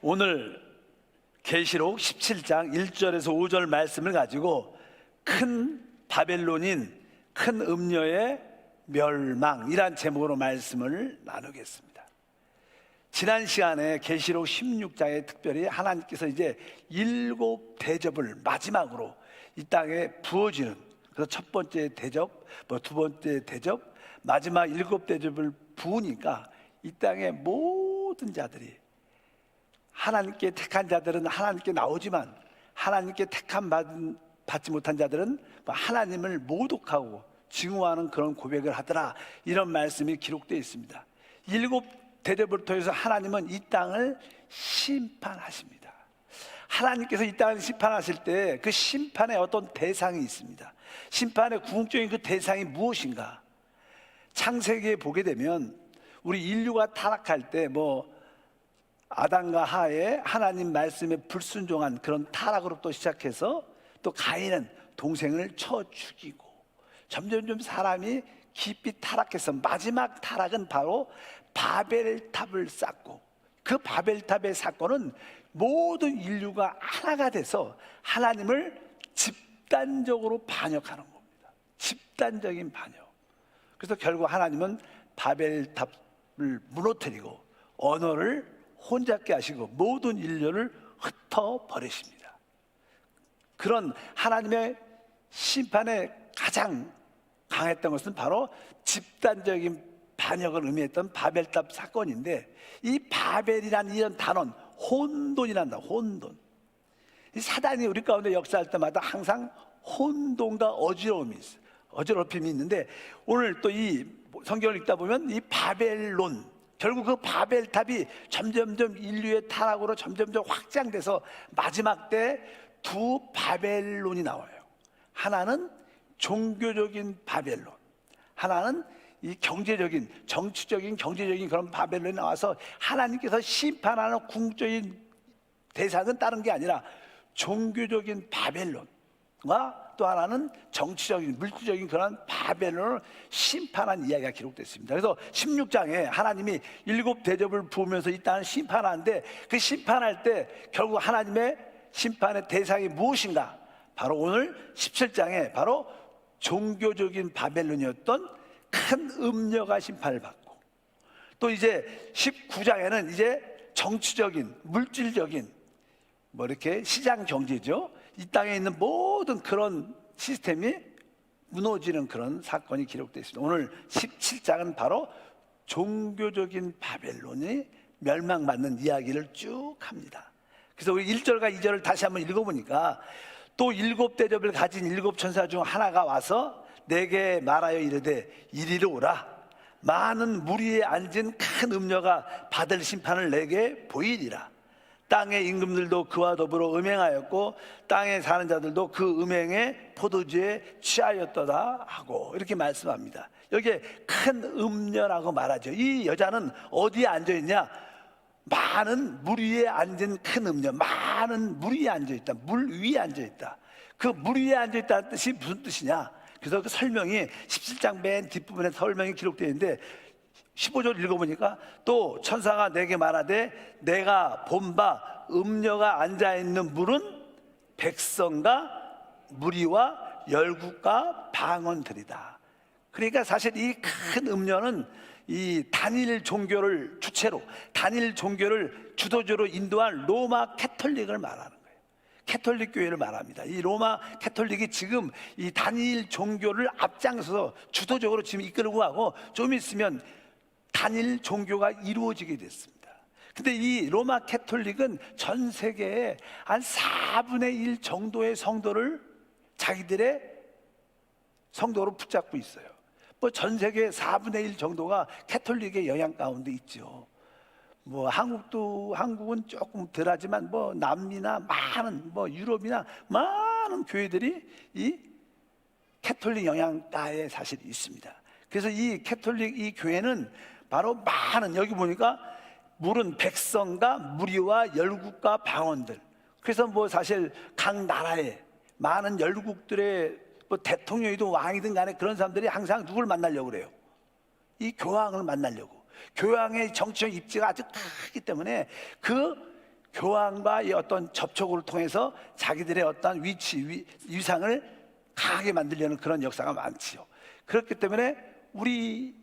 오늘 계시록 17장 1절에서 5절 말씀을 가지고 큰 바벨론인 큰 음녀의 멸망이란 제목으로 말씀을 나누겠습니다. 지난 시간에 계시록 16장에 특별히 하나님께서 이제 7 대접을 마지막으로 이 땅에 부어지는, 그래서 첫 번째 대접, 두 번째 대접, 마지막 7 대접을 부으니까 이 땅의 모든 자들이, 하나님께 택한 자들은 하나님께 나오지만 하나님께 택함 받지 못한 자들은 하나님을 모독하고 증오하는 그런 고백을 하더라, 이런 말씀이 기록되어 있습니다. 7 대접을 통해서 하나님은 이 땅을 심판하십니다. 하나님께서 이 땅을 심판하실 때 그 심판에 어떤 대상이 있습니다. 심판의 궁극적인 그 대상이 무엇인가? 창세기에 보게 되면 우리 인류가 타락할 때 아담과 하에 하나님 말씀에 불순종한 그런 타락으로부터 시작해서 또 가인은 동생을 쳐 죽이고 점점 사람이 깊이 타락해서 마지막 타락은 바로 바벨탑을 쌓고, 그 바벨탑의 사건은 모든 인류가 하나가 돼서 하나님을 집단적으로 반역하는 겁니다. 집단적인 반역. 그래서 결국 하나님은 바벨탑을 무너뜨리고 언어를 혼잡게 하시고 모든 인류를 흩어버리십니다. 그런 하나님의 심판에 가장 강했던 것은 바로 집단적인 반역을 의미했던 바벨탑 사건인데, 이 바벨이라는 이런 단어는 혼돈이란다. 혼돈. 이 사단이 우리 가운데 역사할 때마다 항상 혼돈과 어지러움이 있어요. 어지럽힘이 있는데, 오늘 또 이 성경을 읽다 보면 이 바벨론, 결국 그 바벨탑이 점점점 인류의 타락으로 점점점 확장돼서 마지막 때 2 바벨론이 나와요. 하나는 종교적인 바벨론, 하나는 이 경제적인, 정치적인, 경제적인 그런 바벨론이 나와서 하나님께서 심판하는 궁극적인 대상은 다른 게 아니라 종교적인 바벨론과 또 하나는 정치적인, 물질적인 그런 바벨론을 심판한 이야기가 기록됐습니다. 그래서 16장에 하나님이 7 대접을 부으면서 이 땅을 심판하는데, 그 심판할 때 결국 하나님의 심판의 대상이 무엇인가? 바로 오늘 17장에 바로 종교적인 바벨론이었던 큰 음녀가 심판을 받고, 또 이제 19장에는 이제 정치적인, 물질적인 이렇게 시장 경제죠, 이 땅에 있는 모든 그런 시스템이 무너지는 그런 사건이 기록되어 있습니다. 오늘 17장은 바로 종교적인 바벨론이 멸망받는 이야기를 쭉 합니다. 그래서 우리 1절과 2절을 다시 한번 읽어보니까, 또 7 대접을 가진 7 천사 중 하나가 와서 내게 말하여 이르되 이리로 오라. 많은 무리에 앉은 큰 음녀가 받을 심판을 내게 보이리라. 땅의 임금들도 그와 더불어 음행하였고 땅에 사는 자들도 그 음행에 포도주에 취하였도다 하고, 이렇게 말씀합니다. 여기에 큰 음녀라고 말하죠. 이 여자는 어디에 앉아있냐? 많은 물 위에 앉은 큰 음녀, 많은 물 위에 앉아있다, 물 위에 앉아있다. 그 물 위에 앉아있다는 뜻이 무슨 뜻이냐? 그래서 그 설명이 17장 맨 뒷부분에 설명이 기록되어 있는데, 15절 읽어보니까 또 천사가 내게 말하되 내가 본 바 음녀가 앉아있는 물은 백성과 무리와 열국과 방언들이다. 그러니까 사실 이 큰 음녀는 이 단일 종교를 주체로, 단일 종교를 주도적으로 인도한 로마 캐톨릭을 말하는 거예요. 캐톨릭 교회를 말합니다. 이 로마 캐톨릭이 지금 이 단일 종교를 앞장서서 주도적으로 지금 이끌고 가고, 좀 있으면 단일 종교가 이루어지게 됐습니다. 근데 이 로마 캐톨릭은 전 세계에 한 4분의 1 정도의 성도를 자기들의 성도로 붙잡고 있어요. 전 세계 4분의 1 정도가 캐톨릭의 영향 가운데 있죠. 한국은 조금 덜하지만 남미나 많은 유럽이나 많은 교회들이 이 캐톨릭 영향가에 사실 있습니다. 그래서 이 캐톨릭 이 교회는 바로 많은, 여기 보니까 물은 백성과 무리와 열국과 방언들. 그래서 사실 각 나라의 많은 열국들의 대통령이든 왕이든 간에 그런 사람들이 항상 누굴 만나려고 그래요? 이 교황을 만나려고. 교황의 정치적 입지가 아주 크기 때문에 그 교황과 이 어떤 접촉을 통해서 자기들의 어떤 위상을 강하게 만들려는 그런 역사가 많지요. 그렇기 때문에 우리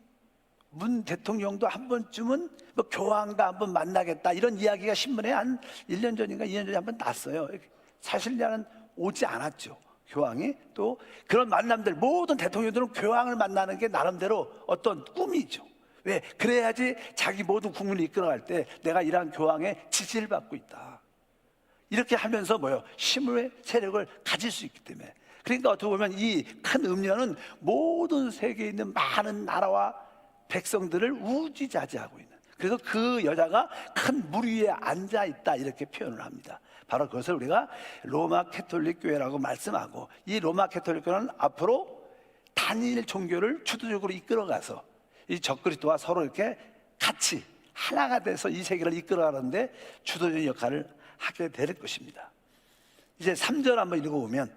문 대통령도 한 번쯤은 뭐 교황과 한번 만나겠다 이런 이야기가 신문에 한 1년 전인가 2년 전에 한번 났어요. 사실 나는 오지 않았죠. 교황이. 또 그런 만남들, 모든 대통령들은 교황을 만나는 게 나름대로 어떤 꿈이죠. 왜? 그래야지 자기 모든 국민을 이끌어갈 때 내가 이러한 교황의 지지를 받고 있다, 이렇게 하면서 뭐요? 힘의 세력을 가질 수 있기 때문에. 그러니까 어떻게 보면 이 큰 음녀는 모든 세계에 있는 많은 나라와 백성들을 우지자지하고 있는, 그래서 그 여자가 큰 물 위에 앉아 있다, 이렇게 표현을 합니다. 바로 그것을 우리가 로마 캐톨릭 교회라고 말씀하고, 이 로마 캐톨릭 교회는 앞으로 단일 종교를 주도적으로 이끌어가서 이 적그리스도와 서로 이렇게 같이 하나가 돼서 이 세계를 이끌어가는데 주도적인 역할을 하게 될 것입니다. 이제 3절 한번 읽어보면,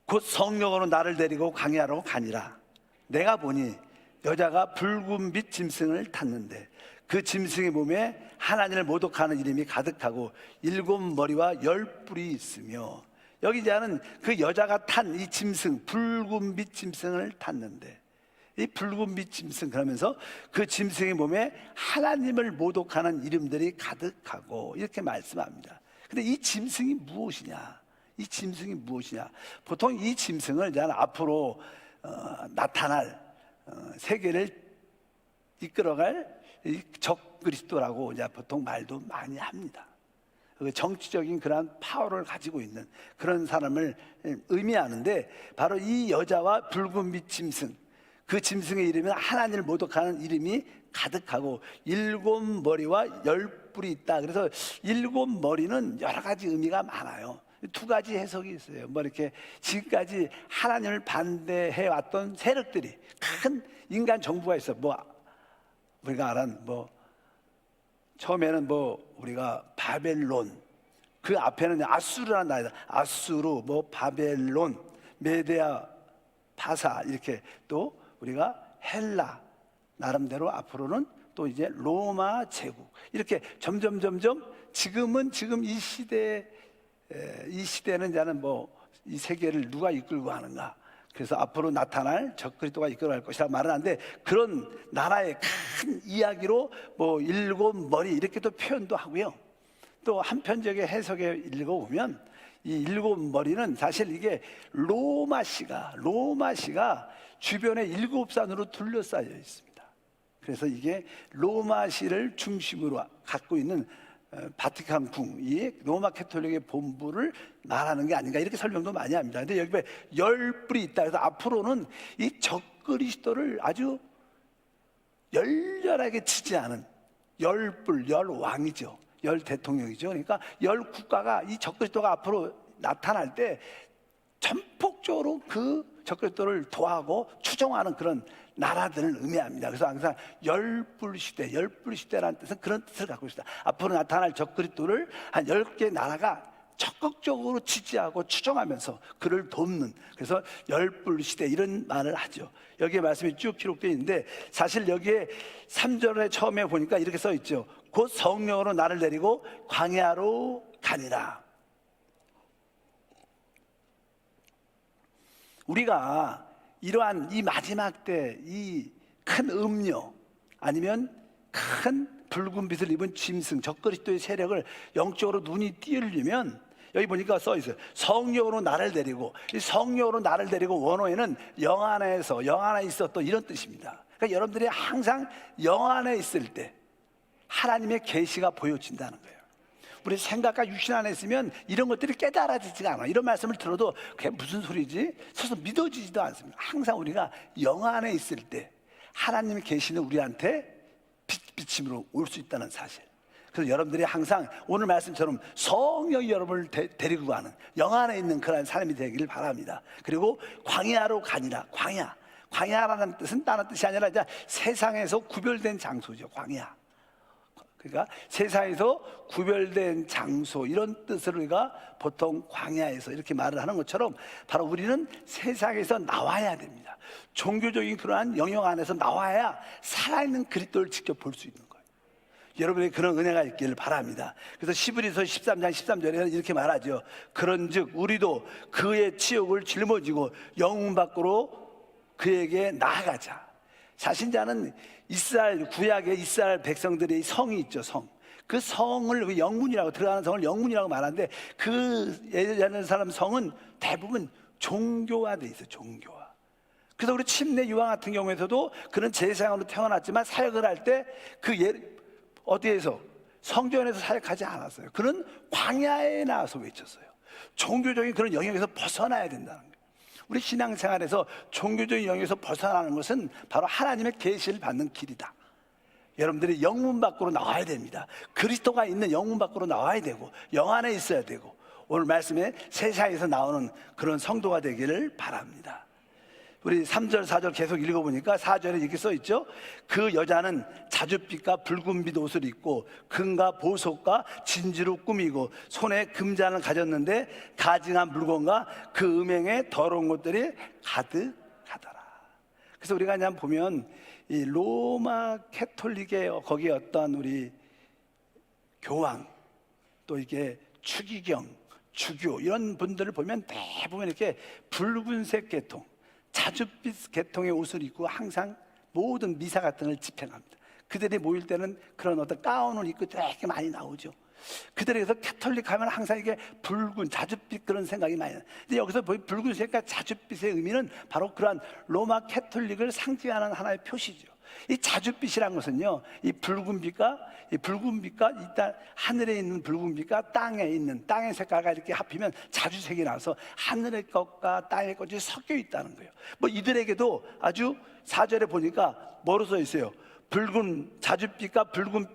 곧 성령으로 나를 데리고 광야로 가니라. 내가 보니 여자가 붉은 빛 짐승을 탔는데 그 짐승의 몸에 하나님을 모독하는 이름이 가득하고 7 머리와 10 뿔이 있으며. 여기 이제는 그 여자가 탄 이 짐승, 붉은 빛 짐승을 탔는데, 이 붉은 빛 짐승, 그러면서 그 짐승의 몸에 하나님을 모독하는 이름들이 가득하고, 이렇게 말씀합니다. 근데 이 짐승이 무엇이냐? 이 짐승이 무엇이냐? 보통 이 짐승을 이제 앞으로 나타날 세계를 이끌어갈 적그리스도라고 이제 보통 말도 많이 합니다. 정치적인 그러한 파워를 가지고 있는 그런 사람을 의미하는데, 바로 이 여자와 붉은 빛 짐승, 그 짐승의 이름은 하나님을 모독하는 이름이 가득하고 7 머리와 10 뿔이 있다. 그래서 7 머리는 여러 가지 의미가 많아요. 2가지 해석이 있어요. 뭐 이렇게 지금까지 하나님을 반대해 왔던 세력들이, 큰 인간 정부가 있어. 뭐 우리가 알은 뭐 처음에는 뭐 우리가 바벨론, 그 앞에는 아수르라는 나라다. 아수르, 뭐 바벨론, 메데아, 바사, 이렇게 또 우리가 헬라, 나름대로 앞으로는 또 이제 로마 제국, 이렇게 점점 지금 이 시대는 이제는 뭐 이 세계를 누가 이끌고 하는가, 그래서 앞으로 나타날 적그리스도가 이끌어갈 것이라 말은 하는데, 그런 나라의 큰 이야기로 뭐 7 머리 이렇게도 표현도 하고요. 또 한편적인 해석에 읽어보면 이 7 머리는 사실 이게 로마시가 주변에 7산으로 둘러싸여 있습니다. 그래서 이게 로마시를 중심으로 갖고 있는 바티칸 궁이 로마 캐톨릭의 본부를 말하는 게 아닌가, 이렇게 설명도 많이 합니다. 근데 여기 10 뿔이 있다. 그래서 앞으로는 이 적그리스도를 아주 열렬하게 지지하는 10 뿔, 10 왕이죠. 10 대통령이죠. 그러니까 10 국가가 이 적그리스도가 앞으로 나타날 때 전폭적으로 그 적그리스도를 도하고 추종하는 그런 나라들을 의미합니다. 그래서 항상 10뿔 시대, 10뿔 시대라는 뜻은 그런 뜻을 갖고 있습니다. 앞으로 나타날 적그리스도를 한 10개 나라가 적극적으로 지지하고 추종하면서 그를 돕는, 그래서 10뿔 시대, 이런 말을 하죠. 여기에 말씀이 쭉 기록되어 있는데, 사실 여기에 3절에 처음에 보니까 이렇게 써 있죠. 곧 성령으로 나를 데리고 광야로 가니라. 우리가 이러한 이 마지막 때 이 큰 음료, 아니면 큰 붉은 빛을 입은 짐승, 적그리스도의 세력을 영적으로 눈이 띄우려면, 여기 보니까 써 있어요. 성령으로 나를 데리고, 이 성령으로 나를 데리고 원어에는 영 안에 있었던 이런 뜻입니다. 그러니까 여러분들이 항상 영 안에 있을 때 하나님의 계시가 보여진다는 거예요. 우리 생각과 육신 안에 있으면 이런 것들이 깨달아지지가 않아. 이런 말씀을 들어도 그게 무슨 소리지? 서서 믿어지지도 않습니다. 항상 우리가 영 안에 있을 때 하나님의 계시는 우리한테 빛으로 올 수 있다는 사실. 그래서 여러분들이 항상 오늘 말씀처럼 성령이 여러분을 데리고 가는, 영 안에 있는 그런 사람이 되기를 바랍니다. 그리고 광야로 가니라. 광야라는 뜻은 다른 뜻이 아니라 이제 세상에서 구별된 장소죠. 광야. 그러니까 세상에서 구별된 장소, 이런 뜻을 우리가 보통 광야에서 이렇게 말을 하는 것처럼, 바로 우리는 세상에서 나와야 됩니다. 종교적인 그러한 영역 안에서 나와야 살아있는 그리스도를 직접 볼 수 있는 거예요. 여러분의 그런 은혜가 있기를 바랍니다. 그래서 시브리서 13장 13절에는 이렇게 말하죠. 그런즉 우리도 그의 치욕을 짊어지고 영문 밖으로 그에게 나아가자. 자신자는 이스라엘, 구약의 이스라엘 백성들의 성이 있죠. 성. 그 성을 영문이라고, 들어가는 성을 영문이라고 말하는데, 그 예전에 사람 성은 대부분 종교화돼 있어요. 종교화. 그래서 우리 침례 요한 같은 경우에서도 그런 제사장으로 태어났지만 사역을 할 때 어디에서, 성전에서 사역하지 않았어요. 그런 광야에 나와서 외쳤어요. 종교적인 그런 영역에서 벗어나야 된다는 거예요. 우리 신앙생활에서 종교적인 영역에서 벗어나는 것은 바로 하나님의 계시를 받는 길이다. 여러분들이 영문 밖으로 나와야 됩니다. 그리스도가 있는 영문 밖으로 나와야 되고, 영 안에 있어야 되고, 오늘 말씀에 세상에서 나오는 그런 성도가 되기를 바랍니다. 우리 3절 4절 계속 읽어보니까 4절에 이렇게 써있죠. 그 여자는 자줏빛과 붉은빛 옷을 입고 금과 보석과 진주로 꾸미고 손에 금잔을 가졌는데 가증한 물건과 그 음행에 더러운 것들이 가득하더라. 그래서 우리가 그냥 보면 이 로마 캐톨릭의 거기에 어떤 우리 교황, 또 이게 추기경, 주교 이런 분들을 보면 대부분 이렇게 붉은색 계통, 자줏빛 계통의 옷을 입고 항상 모든 미사 같은 걸 집행합니다. 그들이 모일 때는 그런 어떤 가운을 입고 되게 많이 나오죠. 그들에게서 캐톨릭 하면 항상 이게 붉은 자줏빛 그런 생각이 많이 나요. 근데 여기서 붉은색과 자줏빛의 의미는 바로 그러한 로마 캐톨릭을 상징하는 하나의 표시죠. 이 자줏빛이란 것은요, 이 붉은 빛과 일단 하늘에 있는 붉은 빛과 땅에 있는 땅의 색깔과 이렇게 합히면 자주색이 나서 하늘의 것과 땅의 것이 섞여 있다는 거예요. 뭐 이들에게도 아주 4절에 보니까 뭐로 써 있어요? 붉은 자줏빛과 붉은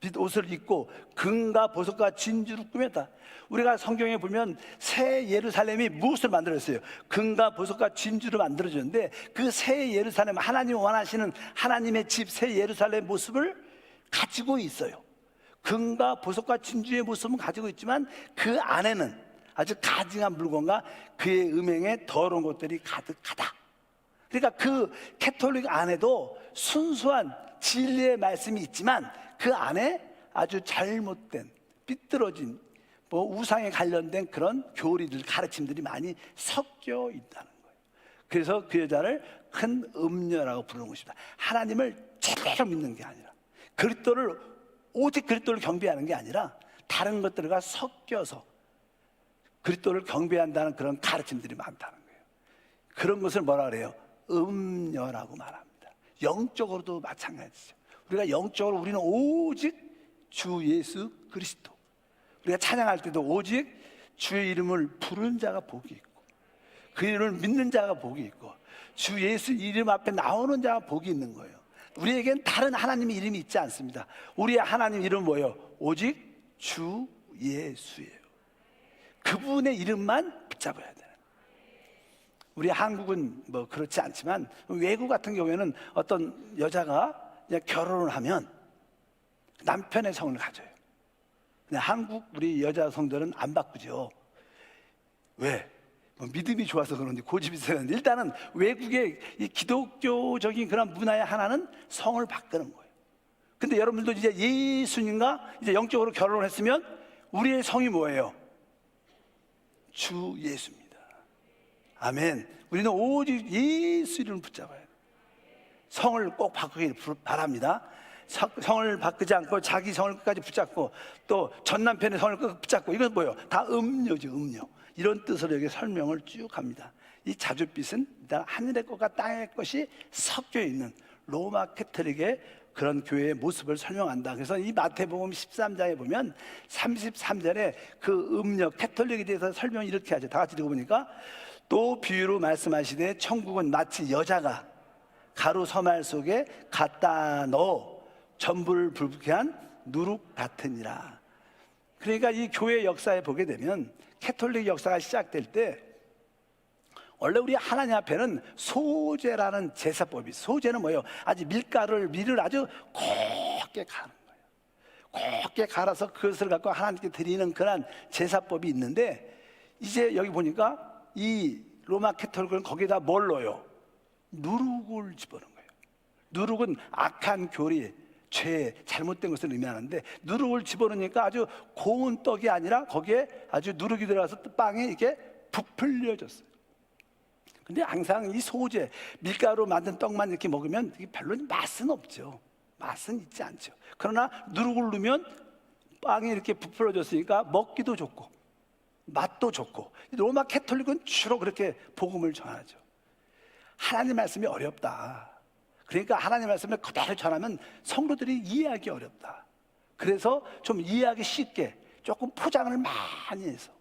빛 옷을 입고 금과 보석과 진주로 꾸몄다. 우리가 성경에 보면 새 예루살렘이 무엇을 만들었어요? 금과 보석과 진주로 만들어졌는데, 그 새 예루살렘, 하나님 원하시는 하나님의 집 새 예루살렘 모습을 가지고 있어요. 금과 보석과 진주의 모습은 가지고 있지만 그 안에는 아주 가증한 물건과 그의 음행에 더러운 것들이 가득하다. 그러니까 그 캐톨릭 안에도 순수한 진리의 말씀이 있지만 그 안에 아주 잘못된, 삐뚤어진 우상에 관련된 그런 교리들, 가르침들이 많이 섞여 있다는 거예요. 그래서 그 여자를 큰 음녀라고 부르는 것입니다. 하나님을 제대로 믿는 게 아니라, 오직 그리스도를 경배하는 게 아니라 다른 것들과 섞여서 그리스도를 경배한다는 그런 가르침들이 많다는 거예요. 그런 것을 뭐라 그래요? 음녀라고 말합니다. 영적으로도 마찬가지죠. 우리가 영적으로 우리는 오직 주 예수 그리스도, 우리가 찬양할 때도 오직 주의 이름을 부르는 자가 복이 있고, 그 이름을 믿는 자가 복이 있고, 주 예수 이름 앞에 나오는 자가 복이 있는 거예요. 우리에겐 다른 하나님의 이름이 있지 않습니다. 우리의 하나님 이름은 뭐예요? 오직 주 예수예요. 그분의 이름만 붙잡아야 돼요. 우리 한국은 뭐 그렇지 않지만 외국 같은 경우에는 어떤 여자가 그냥 결혼을 하면 남편의 성을 가져요. 근데 한국 우리 여자 성들은 안 바꾸죠. 왜? 뭐 믿음이 좋아서 그런지 고집이 세는데, 일단은 외국의 이 기독교적인 그런 문화의 하나는 성을 바꾸는 거예요. 근데 여러분들도 이제 예수님과 이제 영적으로 결혼을 했으면 우리의 성이 뭐예요? 주 예수입니다. 아멘. 우리는 오직 예수 이름을 붙잡아야 돼요. 성을 꼭 바꾸길 바랍니다. 성을 바꾸지 않고 자기 성을 끝까지 붙잡고 또 전 남편의 성을 끝까지 붙잡고, 이건 뭐예요? 다 음료죠, 음료. 이런 뜻으로 여기 설명을 쭉 합니다. 이 자줏빛은 일단 하늘의 것과 땅의 것이 섞여 있는 로마 캐톨릭의 그런 교회의 모습을 설명한다. 그래서 이 마태복음 13장에 보면 33절에 그 음료 캐톨릭에 대해서 설명을 이렇게 하죠. 다 같이 읽어보니까, 또 비유로 말씀하시되 천국은 마치 여자가 가루 서말 속에 갖다 넣어 전부를 불붙게 한 누룩 같으니라. 그러니까 이 교회 역사에 보게 되면 캐톨릭 역사가 시작될 때 원래 우리 하나님 앞에는 소제라는 제사법이 있어요. 소제는 뭐예요? 아주 밀을 아주 곱게 가는 거예요. 곱게 갈아서 그것을 갖고 하나님께 드리는 그런 제사법이 있는데, 이제 여기 보니까 이 로마 캐톨릭은 거기다 뭘 넣어요? 누룩을 집어넣은 거예요. 누룩은 악한 교리, 죄, 잘못된 것을 의미하는데 누룩을 집어넣으니까 아주 고운 떡이 아니라 거기에 아주 누룩이 들어가서 빵이 이렇게 부풀려졌어요. 근데 항상 이 소재, 밀가루 만든 떡만 이렇게 먹으면 별로 맛은 없죠. 맛은 있지 않죠. 그러나 누룩을 넣으면 빵이 이렇게 부풀어졌으니까 먹기도 좋고 맛도 좋고, 로마 캐톨릭은 주로 그렇게 복음을 전하죠. 하나님 말씀이 어렵다. 그러니까 하나님 말씀을 그대로 전하면 성도들이 이해하기 어렵다. 그래서 좀 이해하기 쉽게 조금 포장을 많이 해서,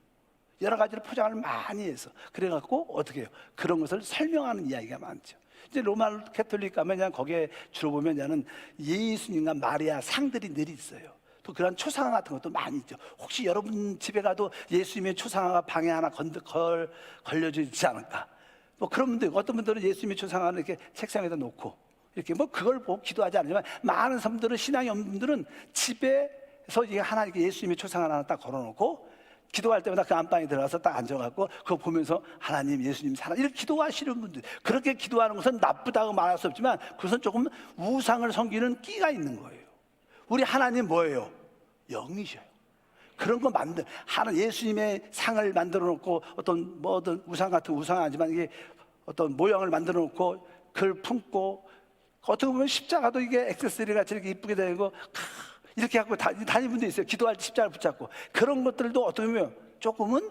여러 가지로 포장을 많이 해서, 그래갖고 어떻게 해요? 그런 것을 설명하는 이야기가 많죠. 이제 로마 캐톨릭 가면 그냥 거기에 주로 보면 저는 예수님과 마리아 상들이 늘 있어요. 또 그런 초상화 같은 것도 많이 있죠. 혹시 여러분 집에 가도 예수님의 초상화가 방에 하나 걸려져 있지 않을까? 뭐 그런 분들, 어떤 분들은 예수님의 초상화를 이렇게 책상에다 놓고 이렇게 뭐 그걸 보고 기도하지 않지만, 많은 사람들은, 신앙이 없는 분들은 집에서 이게 하나 이렇게 예수님의 초상화 하나 딱 걸어놓고 기도할 때마다 그 안방에 들어가서 딱 앉아갖고 그거 보면서 하나님, 예수님 사랑, 이렇게 기도하시는 분들, 그렇게 기도하는 것은 나쁘다고 말할 수 없지만 그것은 조금 우상을 섬기는 끼가 있는 거예요. 우리 하나님 뭐예요? 영이셔요. 그런 거 하나 예수님의 상을 만들어 놓고 어떤 우상 같은 우상은 아니지만 이게 어떤 모형을 만들어 놓고 그걸 품고, 어떻게 보면 십자가도 이게 액세서리 같이 이렇게 이쁘게 되고 이렇게 갖고 다니는 분도 있어요. 기도할 때 십자가를 붙잡고. 그런 것들도 어떻게 보면 조금은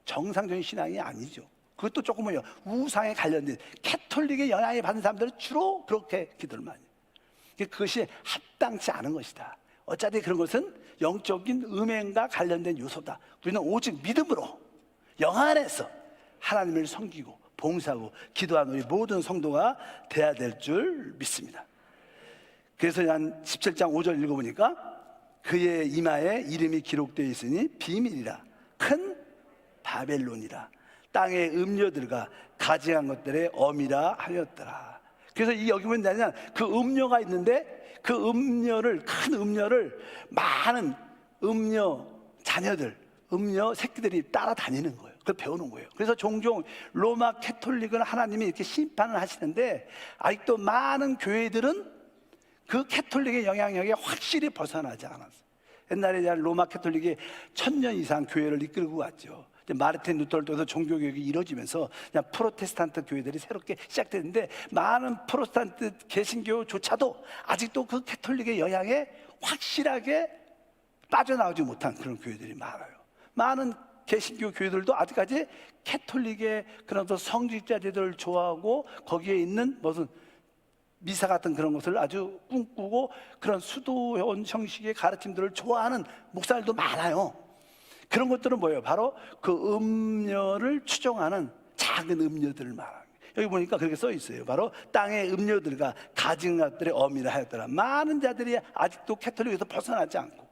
정상적인 신앙이 아니죠. 그것도 조금은요, 우상에 관련된 캐톨릭의 영향을 받는 사람들은 주로 그렇게 기도를 많이 해요. 그것이 합당치 않은 것이다. 어차피 그런 것은 영적인 음행과 관련된 요소다. 우리는 오직 믿음으로 영 안에서 하나님을 섬기고 봉사하고 기도하는 우리 모든 성도가 돼야 될 줄 믿습니다. 그래서 한 17장 5절 읽어보니까 그의 이마에 이름이 기록되어 있으니 비밀이라, 큰 바벨론이라, 땅의 음료들과 가증한 것들의 어미라 하였더라. 그래서 여기 보면 뭐냐면 그 음료가 있는데 그 음료를, 큰 음료를 많은 음료 자녀들, 음료 새끼들이 따라다니는 거예요. 그걸 배우는 거예요. 그래서 종종 로마 캐톨릭은 하나님이 이렇게 심판을 하시는데 아직도 많은 교회들은 그 캐톨릭의 영향력에 확실히 벗어나지 않았어요. 옛날에 로마 캐톨릭이 1000년 이상 교회를 이끌고 왔죠. 마르틴 루터를 통해서 종교교육이 이루어지면서 그냥 프로테스탄트 교회들이 새롭게 시작됐는데, 많은 프로테스탄트 개신교조차도 아직도 그 캐톨릭의 영향에 확실하게 빠져나오지 못한 그런 교회들이 많아요. 많은 개신교 교회들도 아직까지 캐톨릭의 그런 성직자들을 좋아하고 거기에 있는 무슨 미사 같은 그런 것을 아주 꿈꾸고 그런 수도원 형식의 가르침들을 좋아하는 목사들도 많아요. 그런 것들은 뭐예요? 바로 그 음료를 추종하는 작은 음료들을 말합니다. 여기 보니까 그렇게 써 있어요. 바로 땅의 음료들과 가진 것들의 어미를 하였더라. 많은 자들이 아직도 캐톨릭에서 벗어나지 않고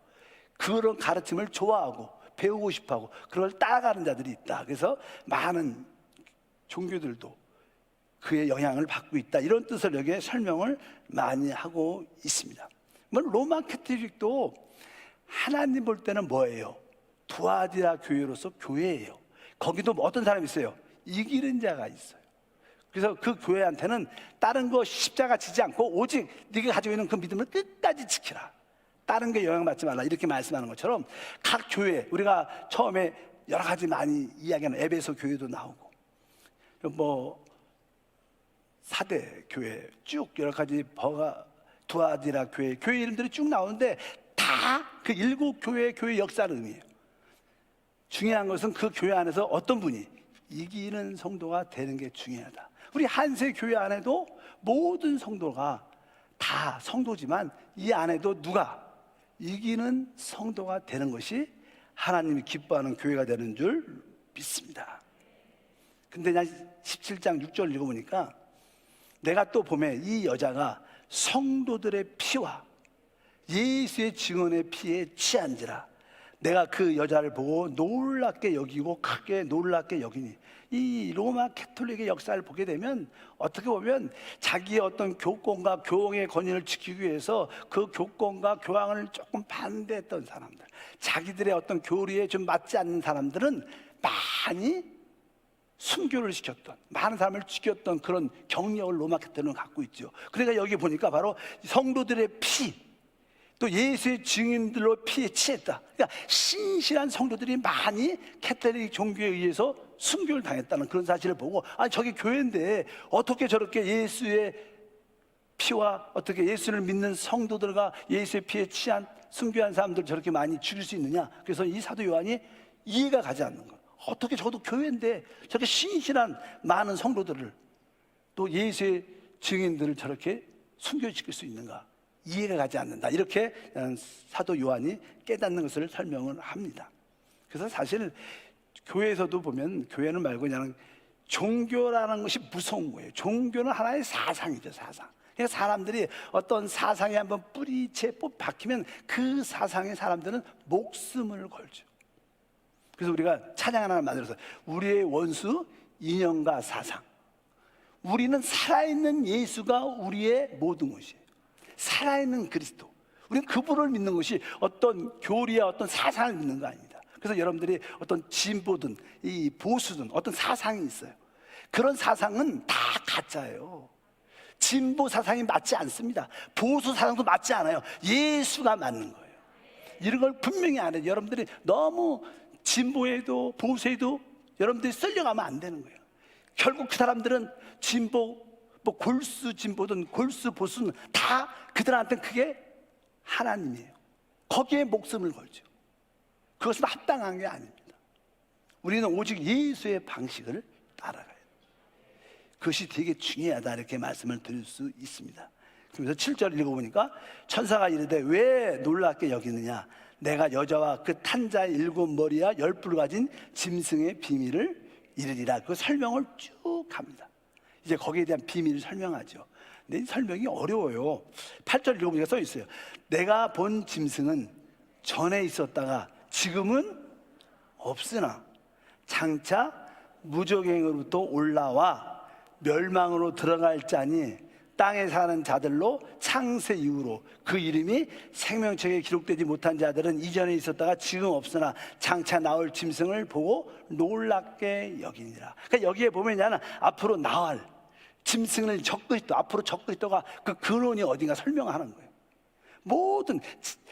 그런 가르침을 좋아하고 배우고 싶어하고 그걸 따라가는 자들이 있다. 그래서 많은 종교들도 그의 영향을 받고 있다. 이런 뜻을 여기에 설명을 많이 하고 있습니다. 로마 캐톨릭도 하나님 볼 때는 뭐예요? 두아디라 교회로서 교회예요. 거기도 어떤 사람이 있어요? 이기는 자가 있어요. 그래서 그 교회한테는 다른 거 십자가 지지 않고 오직 네가 가지고 있는 그 믿음을 끝까지 지키라. 다른 게 영향받지 말라. 이렇게 말씀하는 것처럼 각 교회, 우리가 처음에 여러 가지 많이 이야기하는 에베소 교회도 나오고 뭐 사대 교회 쭉 여러 가지 두아디라 교회 이름들이 쭉 나오는데 다 그 7교회의 교회 역사를 의미해요. 중요한 것은 그 교회 안에서 어떤 분이 이기는 성도가 되는 게 중요하다. 우리 한세 교회 안에도 모든 성도가 다 성도지만 이 안에도 누가 이기는 성도가 되는 것이 하나님이 기뻐하는 교회가 되는 줄 믿습니다. 근데 난 17장 6절 읽어보니까 내가 또 보면 이 여자가 성도들의 피와 예수의 증언의 피에 취한지라 내가 그 여자를 보고 놀랍게 여기고 크게 놀랍게 여기니. 이 로마 캐톨릭의 역사를 보게 되면 어떻게 보면 자기의 어떤 교권과 교황의 권위를 지키기 위해서 그 교권과 교황을 조금 반대했던 사람들, 자기들의 어떤 교리에 좀 맞지 않는 사람들은 많이 순교를 시켰던, 많은 사람을 죽였던 그런 경력을 로마 캐톨릭은 갖고 있죠. 그러니까 여기 보니까 바로 성도들의 피, 또 예수의 증인들로 피에 취했다. 그러니까 신실한 성도들이 많이 캐톨릭 종교에 의해서 순교를 당했다는 그런 사실을 보고, 아, 저게 교회인데 어떻게 저렇게 예수의 피와 어떻게 예수를 믿는 성도들과 예수의 피에 취한 순교한 사람들 저렇게 많이 죽일 수 있느냐. 그래서 이 사도 요한이 이해가 가지 않는 거예요. 어떻게 저도 교회인데 저렇게 신실한 많은 성도들을, 또 예수의 증인들을 저렇게 순교시킬 수 있는가, 이해가 가지 않는다. 이렇게 사도 요한이 깨닫는 것을 설명을 합니다. 그래서 사실 교회에서도 보면, 교회는 말고 그냥 종교라는 것이 무서운 거예요. 종교는 하나의 사상이죠, 사상. 그러니까 사람들이 어떤 사상에 한번 뿌리채 박히면 그 사상에 사람들은 목숨을 걸죠. 그래서 우리가 찬양 하나 만들어서, 우리의 원수 인연과 사상, 우리는 살아있는 예수가 우리의 모든 것이에요. 살아있는 그리스도, 우리는 그분을 믿는 것이 어떤 교리야 어떤 사상을 믿는 거 아닙니다. 그래서 여러분들이 어떤 진보든 이 보수든 어떤 사상이 있어요. 그런 사상은 다 가짜예요. 진보 사상이 맞지 않습니다. 보수 사상도 맞지 않아요. 예수가 맞는 거예요. 이런 걸 분명히 안 해요. 여러분들이 너무 진보에도 보수에도 여러분들이 쓸려가면 안 되는 거예요. 결국 그 사람들은 진보, 뭐 골수 진보든 골수 보수는 다 그들한테는 그게 하나님이에요. 거기에 목숨을 걸죠. 그것은 합당한 게 아닙니다. 우리는 오직 예수의 방식을 따라가요. 그것이 되게 중요하다, 이렇게 말씀을 드릴 수 있습니다. 그래서 7절 읽어보니까, 천사가 이르되 왜 놀랍게 여기느냐, 내가 여자와 그 탄 자의 7머리와 10뿔을 가진 짐승의 비밀을 이르리라. 그 설명을 쭉 합니다. 이제 거기에 대한 비밀을 설명하죠. 근데 이 설명이 어려워요. 8절 읽어보니까 써 있어요. 내가 본 짐승은 전에 있었다가 지금은 없으나 장차 무저갱으로부터 올라와 멸망으로 들어갈 자니 땅에 사는 자들로 창세 이후로 그 이름이 생명책에 기록되지 못한 자들은 이전에 있었다가 지금 없으나 장차 나올 짐승을 보고 놀랍게 여기니라. 그러니까 여기에 보면 앞으로 나올 짐승을 적그리스도, 앞으로 적그리스도가 그 근원이 어딘가 설명하는 거예요. 모든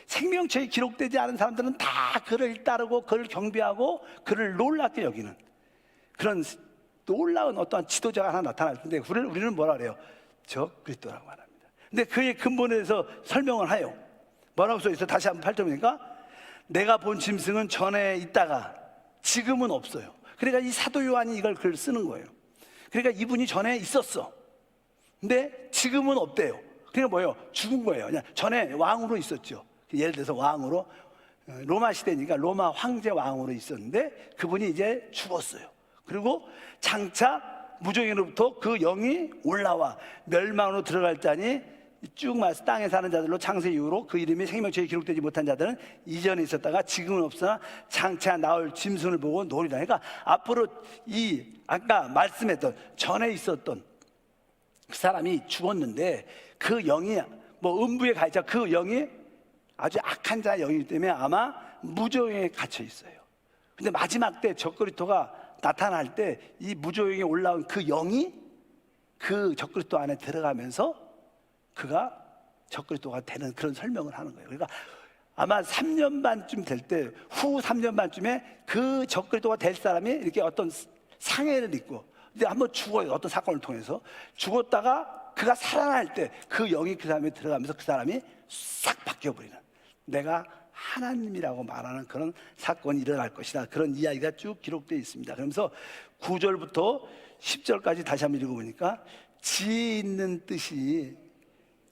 생명책에 기록되지 않은 사람들은 다 그를 따르고 그를 경배하고 그를 놀랍게 여기는 그런 놀라운 어떠한 지도자가 하나 나타날 텐데, 우리는 뭐라 그래요? 적그리스도라고 말합니다. 근데 그의 근본에 대해서 설명을 해요. 뭐라고 써있어요? 다시 한번 8절이니까, 내가 본 짐승은 전에 있다가 지금은 없어요. 그러니까 이 사도 요한이 이걸 글 쓰는 거예요. 그러니까 이분이 전에 있었어. 근데 지금은 없대요. 그러니까 뭐예요? 죽은 거예요. 그냥 전에 왕으로 있었죠. 예를 들어서 왕으로, 로마 시대니까 로마 황제 왕으로 있었는데 그분이 이제 죽었어요. 그리고 장차 무정인으로부터 그 영이 올라와 멸망으로 들어갈 자니 쭉 말해서 땅에 사는 자들로 창세 이후로 그 이름이 생명책에 기록되지 못한 자들은 이전에 있었다가 지금은 없으나 장차 나올 짐승을 보고 노리라. 그러니까 앞으로 이 아까 말씀했던 전에 있었던 그 사람이 죽었는데 그 영이 뭐 음부에 가 있자, 그 영이 아주 악한 자의 영이기 때문에 아마 무저행에 갇혀 있어요. 근데 마지막 때 적그리스도가 나타날 때 이 무저행에 올라온 그 영이 그 적그리스도 안에 들어가면서 그가 적그리스도가 되는 그런 설명을 하는 거예요. 그러니까 아마 3년 반쯤 될 때, 후 3년 반쯤에 그 적그리스도가 될 사람이 이렇게 어떤 상해를 입고 이제 한번 죽어요. 어떤 사건을 통해서 죽었다가 그가 살아날 때 그 영이 그 사람에 들어가면서 그 사람이 싹 바뀌어버리는, 내가 하나님이라고 말하는 그런 사건이 일어날 것이다. 그런 이야기가 쭉 기록되어 있습니다. 그러면서 9절부터 10절까지 다시 한번 읽어보니까, 지혜 있는 뜻이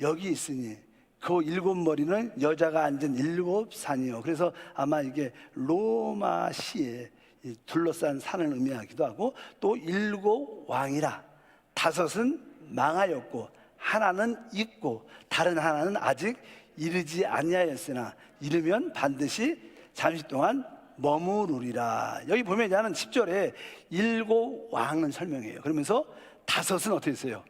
여기 있으니 그 7머리는 여자가 앉은 7산이요. 그래서 아마 이게 로마시에 둘러싼 산을 의미하기도 하고, 또 7왕이라 5은 망하였고 하나는 있고 다른 하나는 아직 이르지 아니하였으나 이르면 반드시 잠시 동안 머무르리라. 여기 보면 나는 10절에 7왕은 설명해요. 그러면서 5은 어떻게 했어요?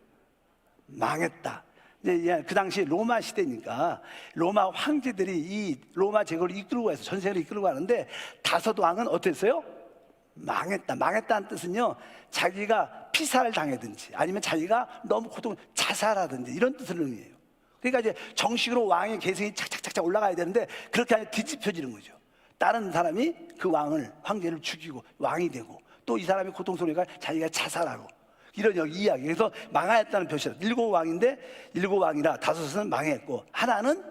망했다. 이제 그 당시 로마 시대니까 로마 황제들이 이 로마 제국을 이끌고 가서 전 세계를 이끌고 가는데 5왕은 어떻게 했어요? 망했다. 망했다는 뜻은요, 자기가 피살을 당하든지 아니면 자기가 너무 자살하든지 이런 뜻을 의미해요. 그러니까 이제 정식으로 왕의 계승이 착착착착 올라가야 되는데 그렇게 하면 뒤집혀지는 거죠. 다른 사람이 그 황제를 죽이고 왕이 되고, 또 이 사람이 고통스러우니까 자기가 자살하고, 이런 이야기. 그래서 망하였다는 표시다. 7왕인데 7왕이라 5은 망했고 하나는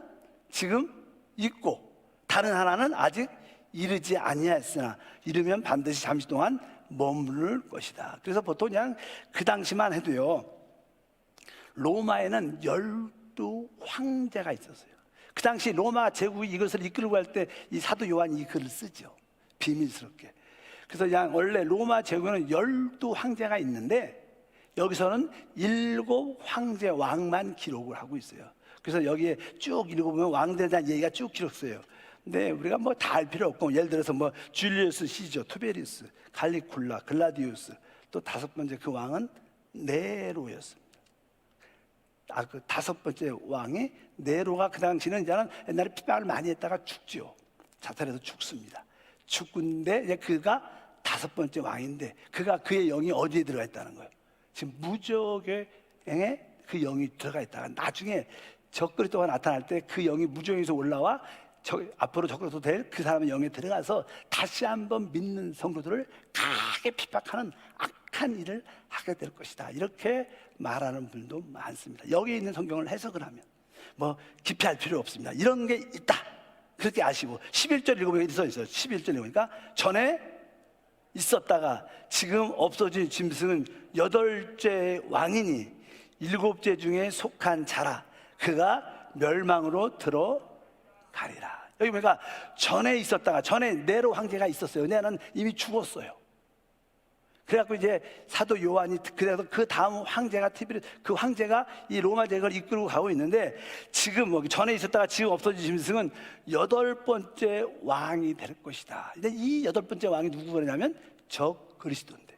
지금 있고 다른 하나는 아직 이르지 아니하였으나 이르면 반드시 잠시 동안 머무를 것이다. 그래서 보통 그냥 그 당시만 해도요, 로마에는 12 황제가 있었어요. 그 당시 로마 제국이 이것을 이끌고 갈 때 이 사도 요한이 이 글을 쓰죠, 비밀스럽게. 그래서 그냥 원래 로마 제국에는 12 황제가 있는데 여기서는 7 황제 왕만 기록을 하고 있어요. 그래서 여기에 쭉 읽어보면 왕들에 대한 얘기가 쭉 기록돼요. 근데 우리가 뭐 다 알 필요 없고, 예를 들어서 뭐 줄리우스 시저, 투베리우스, 갈리굴라, 글라디우스, 또 5번째 그 왕은 네로였습니다. 그 5번째 왕이 네로가 그 당시는 이제는 옛날에 핍박을 많이 했다가 죽죠. 자살해서 죽습니다. 죽는데 이제 그가 5번째 왕인데 그의 영이 어디에 들어가 있다는 거예요? 지금 무적의 영에 그 영이 들어가 있다가 나중에 적그리스도가 나타날 때 그 영이 무적에서 올라와 앞으로 적그리스도 될 그 사람의 영에 들어가서 다시 한번 믿는 성도들을 강하게 핍박하는 악한 일을 하게 될 것이다. 이렇게 말하는 분도 많습니다. 여기 있는 성경을 해석을 하면 뭐 깊이 할 필요 없습니다. 이런 게 있다, 그렇게 아시고 11절 읽어보면 써 있어요. 11절 읽으니까 전에 있었다가 지금 없어진 짐승은 8째 왕이니 7째 중에 속한 자라. 그가 멸망으로 들어가리라. 여기 보니까 전에 있었다가, 전에 네로 황제가 있었어요. 네로는 이미 죽었어요. 그래갖고 이제 사도 요한이 그래서 그 다음 황제가 그 황제가 이 로마 제국을 이끌고 가고 있는데, 지금 뭐 전에 있었다가 지금 없어진 짐승은 8번째 왕이 될 것이다. 근데 이 8번째 왕이 누구냐면 적그리스도인데,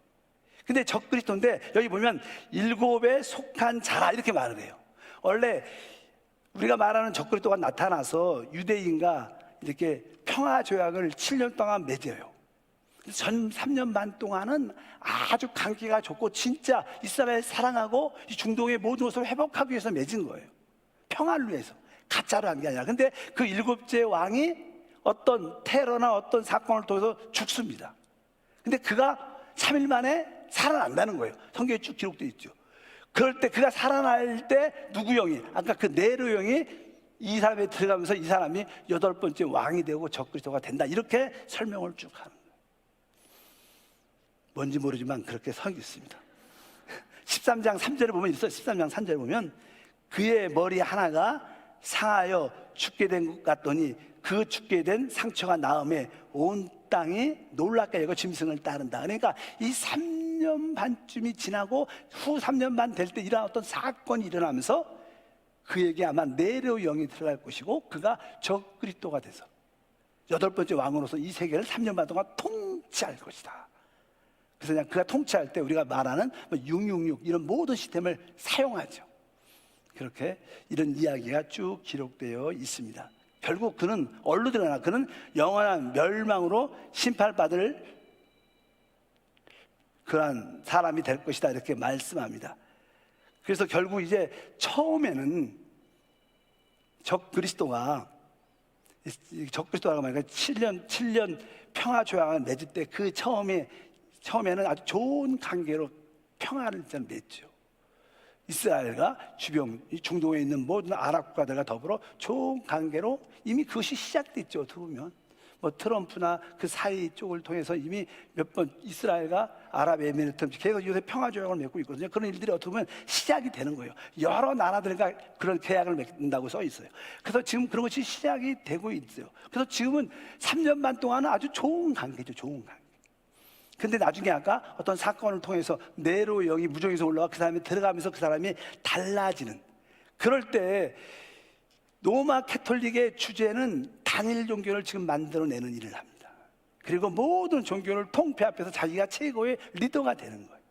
근데 적그리스도인데 여기 보면 7에 속한 자라 이렇게 말을 해요. 원래 우리가 말하는 적그리스도가 나타나서 유대인과 이렇게 평화 조약을 7년 동안 맺어요. 전 3년 반 동안은 아주 관계가 좋고 진짜 이스라엘 사랑하고 이 중동의 모든 것을 회복하기 위해서 맺은 거예요. 평화를 위해서, 가짜로 한 게 아니라. 근데 그 7째 왕이 어떤 테러나 어떤 사건을 통해서 죽습니다. 근데 그가 3일 만에 살아난다는 거예요. 성경에 쭉 기록되어 있죠. 그럴 때 그가 살아날 때 누구 영이, 아까 그 네로 영이 이 사람에 들어가면서 이 사람이 8번째 왕이 되고 적그리스도가 된다, 이렇게 설명을 쭉 하는 거예요. 뭔지 모르지만 그렇게 서 있습니다. 13장 3절에 보면 있어요. 13장 3절에 보면 그의 머리 하나가 상하여 죽게 된 것 같더니 그 죽게 된 상처가 나음에 온 땅이 놀랍게 여겨 짐승을 따른다. 그러니까 이 3년 반쯤이 지나고 후 3년 반 될 때 이런 어떤 사건이 일어나면서 그에게 아마 네로 영이 들어갈 것이고 그가 적그리스도가 돼서 8번째 왕으로서 이 세계를 3년 반 동안 통치할 것이다. 그래서 그냥 그가 통치할 때 우리가 말하는 666 이런 모든 시스템을 사용하죠. 그렇게 이런 이야기가 쭉 기록되어 있습니다. 결국 그는 얼로 드러나 그는 영원한 멸망으로 심판받을 그러한 사람이 될 것이다, 이렇게 말씀합니다. 그래서 결국 이제 처음에는 적그리스도가 말하니까 7년 평화 조약을 맺을 때 그 처음에는 아주 좋은 관계로 평화를 맺죠. 이스라엘과 주변 중동에 있는 모든 아랍 국가들과 더불어 좋은 관계로 이미 그것이 시작됐죠. 어떻게 보면 뭐 트럼프나 그 사이 쪽을 통해서 이미 몇 번 이스라엘과 아랍에미리트 계속 요새 평화 조약을 맺고 있거든요. 그런 일들이 어떻게 보면 시작이 되는 거예요. 여러 나라들과 그런 계약을 맺는다고 써 있어요. 그래서 지금 그런 것이 시작이 되고 있어요. 그래서 지금은 3년 반 동안은 아주 좋은 관계죠. 좋은 관계. 근데 나중에 아까 어떤 사건을 통해서 네로 영이 무정에서 올라와 그 사람이 들어가면서 그 사람이 달라지는, 그럴 때 로마 캐톨릭의 주제는 단일 종교를 지금 만들어내는 일을 합니다. 그리고 모든 종교를 통폐 앞에서 자기가 최고의 리더가 되는 거예요.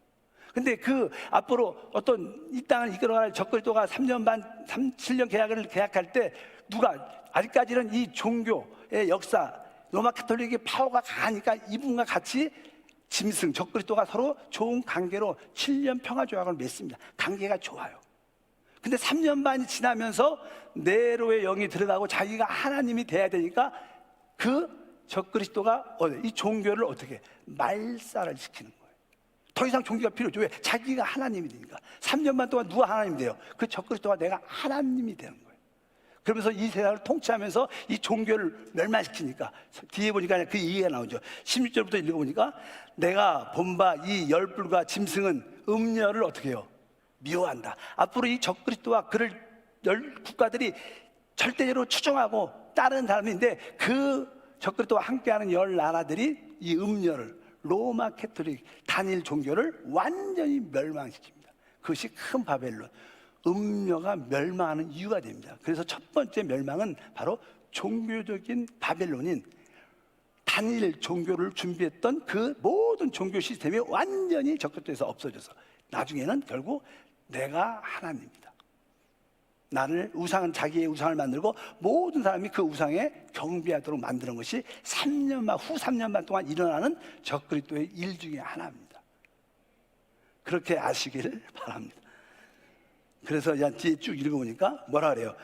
근데 그 앞으로 어떤 이 땅을 이끌어갈 적그리스도가 3년 반, 7년 계약할 때 누가 아직까지는 이 종교의 역사, 로마 캐톨릭의 파워가 강하니까 이분과 같이 짐승, 적그리스도가 서로 좋은 관계로 7년 평화 조약을 맺습니다. 관계가 좋아요. 근데 3년 반이 지나면서 네로의 영이 들어가고 자기가 하나님이 돼야 되니까 그 적그리스도가 이 종교를 어떻게 말살을 시키는 거예요. 더 이상 종교가 필요 없죠. 왜? 자기가 하나님이 되니까. 3년 반 동안 누가 하나님이 돼요? 그 적그리스도가 내가 하나님이 되는 거예요. 그러면서 이 세상을 통치하면서 이 종교를 멸망시키니까 뒤에 보니까 그 이해가 나오죠. 16절부터 읽어보니까 내가 본바 이 열불과 짐승은 음녀를 어떻게 해요? 미워한다. 앞으로 이 적그리스도와 그를 열 국가들이 절대적으로 추종하고 따르는 사람인데 그 적그리스도와 함께하는 열 나라들이 이 음녀를 로마 캐톨릭 단일 종교를 완전히 멸망시킵니다. 그것이 큰 바벨론 음녀가 멸망하는 이유가 됩니다. 그래서 첫 번째 멸망은 바로 종교적인 바벨론인 단일 종교를 준비했던 그 모든 종교 시스템이 완전히 적그리스도에서 없어져서 나중에는 결국 내가 하나님이다. 나를 우상은 자기의 우상을 만들고 모든 사람이 그 우상에 경배하도록 만드는 것이 후 3년 반 동안 일어나는 적그리스도의 일 중에 하나입니다. 그렇게 아시기를 바랍니다. 그래서 뒤에 쭉 읽어보니까 뭐라 그래요?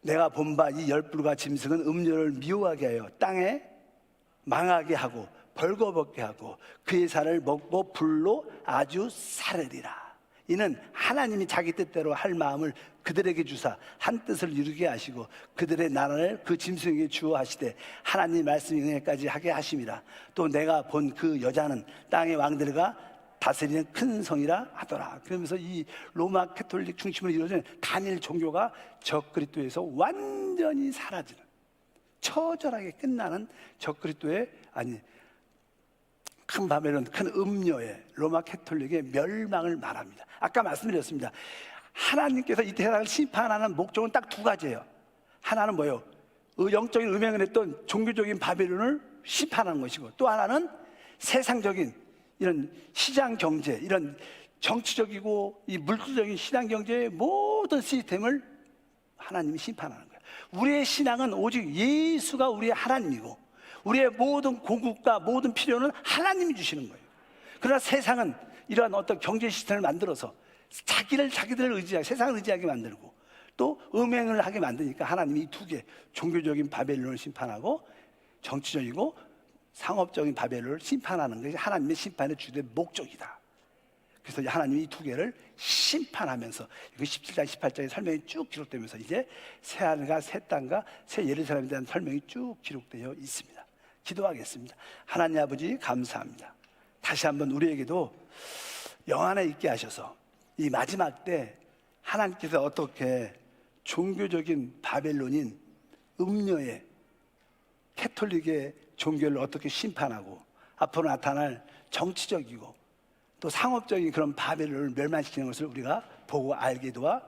내가 본바 이 열불과 짐승은 음료를 미워하게 하여 땅에 망하게 하고 벌거벗게 하고 그의 살을 먹고 불로 아주 사르리라. 이는 하나님이 자기 뜻대로 할 마음을 그들에게 주사 한 뜻을 이루게 하시고 그들의 나라를 그 짐승에게 주어 하시되 하나님 말씀 응해까지 하게 하심이라. 또 내가 본 그 여자는 땅의 왕들과 다스리는 큰 성이라 하더라. 그러면서 이 로마 캐톨릭 중심으로 이루어진 단일 종교가 적그리스도에서 완전히 사라지는 처절하게 끝나는 적그리스도의 큰 바벨론, 큰 음녀의 로마 캐톨릭의 멸망을 말합니다. 아까 말씀드렸습니다. 하나님께서 이 세상을 심판하는 목적은 딱 두 가지예요. 하나는 뭐예요? 영적인 음행을 했던 종교적인 바벨론을 심판하는 것이고, 또 하나는 세상적인 이런 시장 경제, 이런 정치적이고 이 물질적인 시장 경제의 모든 시스템을 하나님이 심판하는 거예요. 우리의 신앙은 오직 예수가 우리의 하나님이고 우리의 모든 공급과 모든 필요는 하나님이 주시는 거예요. 그러나 세상은 이러한 어떤 경제 시스템을 만들어서 자기들을 의지하게, 세상을 의지하게 만들고 또 음행을 하게 만드니까 하나님이 이 두 개, 종교적인 바벨론을 심판하고 정치적이고 상업적인 바벨론을 심판하는 것이 하나님의 심판의 주된 목적이다. 그래서 하나님이 이 두 개를 심판하면서 이거 17장 18장의 설명이 쭉 기록되면서 이제 새하늘과 새 땅과 새 예루살렘에 대한 설명이 쭉 기록되어 있습니다. 기도하겠습니다. 하나님 아버지 감사합니다. 다시 한번 우리에게도 영안에 있게 하셔서 이 마지막 때 하나님께서 어떻게 종교적인 바벨론인 음녀의 캐톨릭의 종교를 어떻게 심판하고 앞으로 나타날 정치적이고 또 상업적인 그런 바벨론을 멸망시키는 것을 우리가 보고 알게 도와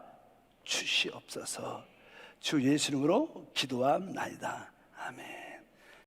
주시옵소서. 주 예수 이름으로 기도함나이다. 아멘.